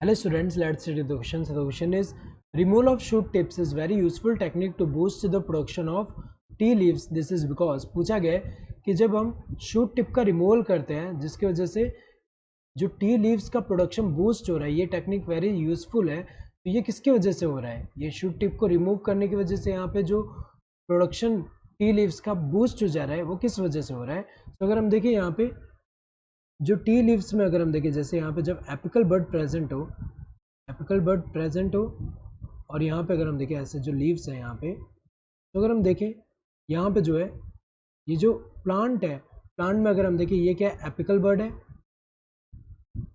Hello students, let's study the question. So the question is, removal of shoot tips is very useful technique to boost the production of tea leaves. This is because पूछा गया है कि जब हम shoot tip का removal करते हैं जिसकी वजह से जो टी लीव्स का प्रोडक्शन बूस्ट हो रहा है, ये टेक्निक वेरी यूजफुल है। तो ये किसकी वजह से हो रहा है? ये शूट टिप को रिमूव करने की वजह से यहाँ पे जो प्रोडक्शन टी लीव्स का बूस्ट हो जा रहा है वो किस वजह से हो रहा है? तो अगर हम देखें यहाँ पे जो टी लीव्स में अगर हम देखें, जैसे यहाँ पे जब एपिकल बड प्रेजेंट हो, एपिकल बड प्रेजेंट हो और यहाँ पे अगर हम देखें ऐसे जो लीव्स हैं यहाँ पे, तो अगर हम देखें यहाँ पे जो है ये जो प्लांट है, प्लांट में अगर हम देखें ये क्या है? एपिकल बड है,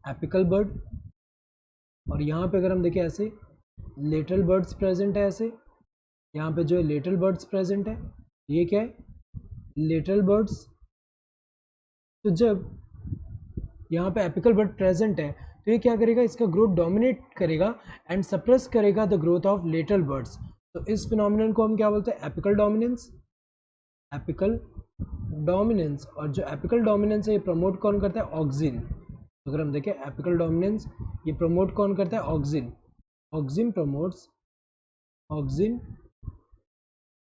एपिकल बड। और यहाँ पे अगर हम देखें ऐसे लेटरल बर्ड्स प्रेजेंट है, ऐसे यहाँ पे जो है लेटरल बर्ड्स प्रेजेंट है, ये क्या है? Lateral birds. तो जब यहाँ पे एपिकल बड प्रेजेंट है तो ये क्या करेगा? इसका ग्रोथ डोमिनेट करेगा एंड सप्रेस करेगा the growth of lateral birds. तो इस फिनोमिनन को हम क्या बोलते हैं? Apical dominance. Apical dominance. और जो एपिकल डोमिनेंस है ये प्रमोट कौन करता है? ऑक्सिन। तो अगर हम देखें एपिकल डोमिनेंस ये प्रमोट कौन करता है? Auxin. Auxin promotes, auxin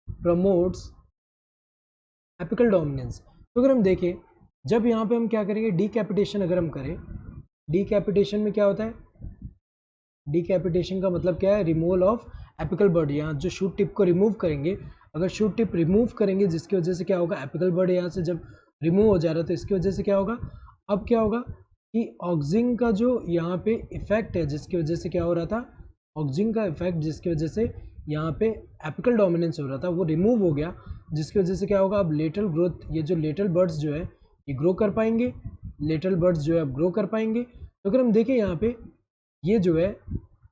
promotes apical dominance. तो अगर हम देखें जब यहाँ पे हम क्या करेंगे? डीकैपिटेशन अगर हम करें, डीकैपिटेशन में क्या होता है? डीकैपिटेशन का मतलब क्या है? Removal of apical bud. यहाँ जो शूट टिप को रिमूव करेंगे, अगर शूट टिप रिमूव करेंगे जिसकी वजह से क्या होगा? एपिकल बर्ड यहाँ से जब रिमूव हो जा रहा है तो इसकी वजह से क्या होगा? अब क्या होगा कि ऑक्सिन का जो यहाँ पे इफेक्ट है जिसकी वजह से क्या हो रहा था? ऑक्सिन का इफेक्ट जिसकी वजह से यहाँ पे एपिकल डोमिनेंस हो रहा था वो रिमूव हो गया, जिसकी वजह से क्या होगा? अब लेटरल ग्रोथ, ये जो लेटरल बर्ड्स जो है ये ग्रो कर पाएंगे, लेटरल बर्ड्स जो है अब ग्रो कर पाएंगे। तो अगर हम देखें यहाँ पे ये जो है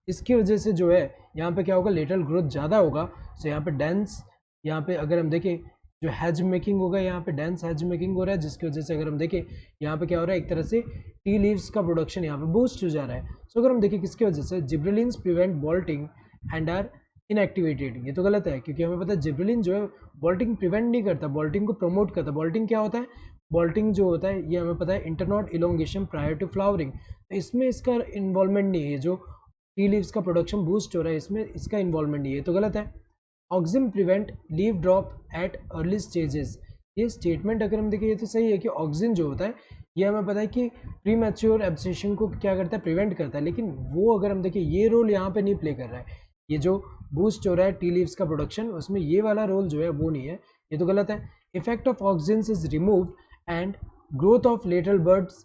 इसकी वजह से जो है यहाँ पे क्या होगा? लेटरल ग्रोथ ज़्यादा होगा। तो यहाँ पे डेंस, यहाँ पे अगर हम देखें जो हैज मेकिंग होगा, यहाँ पे डेंस हैज मेकिंग हो रहा है, जिसकी वजह से अगर हम देखें यहाँ पे क्या हो रहा है? एक तरह से टी लीव्स का प्रोडक्शन यहाँ पे बूस्ट हो जा रहा है। सो अगर हम देखें किसकी वजह से? Gibberellins prevent bolting and are inactivated. ये तो गलत है क्योंकि हमें पता है जिब्रेलिन जो है बॉल्टिंग प्रिवेंट नहीं करता, बॉल्टिंग को प्रमोट करता है। बॉल्टिंग क्या होता है? बॉल्टिंग जो होता है ये हमें पता है internode elongation prior to flowering. तो इसमें इसका इन्वॉल्वमेंट नहीं है, जो टी लीव्स का प्रोडक्शन बूस्ट हो रहा है इसमें इसका इन्वॉल्वमेंट नहीं है, तो गलत है। Auxin prevent leave drop at early stages. ये स्टेटमेंट अगर हम देखें ये तो सही है कि ऑक्सिन जो होता है ये हमें पता है कि प्री मैच्योर एब्सेशन को क्या करता है? प्रिवेंट करता है, लेकिन वो अगर हम देखें ये रोल यहाँ पे नहीं प्ले कर रहा है। ये जो बूस्ट हो रहा है टी लीव्स का प्रोडक्शन उसमें ये वाला रोल जो है वो नहीं है, ये तो गलत है। Effect of auxin is removed and growth of lateral birds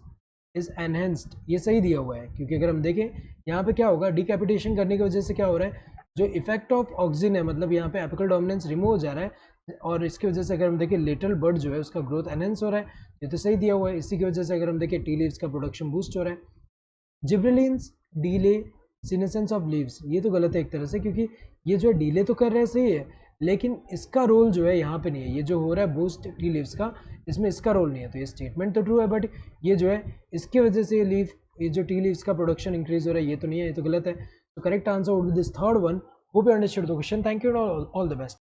is enhanced. ये सही दिया हुआ है क्योंकि अगर हम देखें यहाँ पे क्या होगा? डीकैपिटेशन करने की वजह से क्या हो रहा है? जो इफेक्ट ऑफ ऑक्सिन है, मतलब यहाँ पे एपिकल डोमिनेंस रिमूव हो जा रहा है और इसकी वजह से अगर हम देखें लेटरल बर्ड जो है उसका ग्रोथ एनहेंस हो रहा है, ये तो सही दिया हुआ है। इसी की वजह से अगर हम देखें टी लीव्स का प्रोडक्शन बूस्ट हो रहा है। Gibberellins delay senescence of leaves, ये तो गलत है एक तरह से क्योंकि ये जो है डीले तो कर रहे हैं सही है, लेकिन इसका रोल जो है यहाँ पे नहीं है। ये जो हो रहा है बूस्ट टी लीव्स का इसमें इसका रोल नहीं है, तो ये स्टेटमेंट तो ट्रू है, बट ये जो है इसकी वजह से ये जो टी लीव्स का प्रोडक्शन इंक्रीज हो रहा है ये तो नहीं है, ये तो गलत है। तो correct answer would be this third one. Hope you understood the question. Thank you, all the best.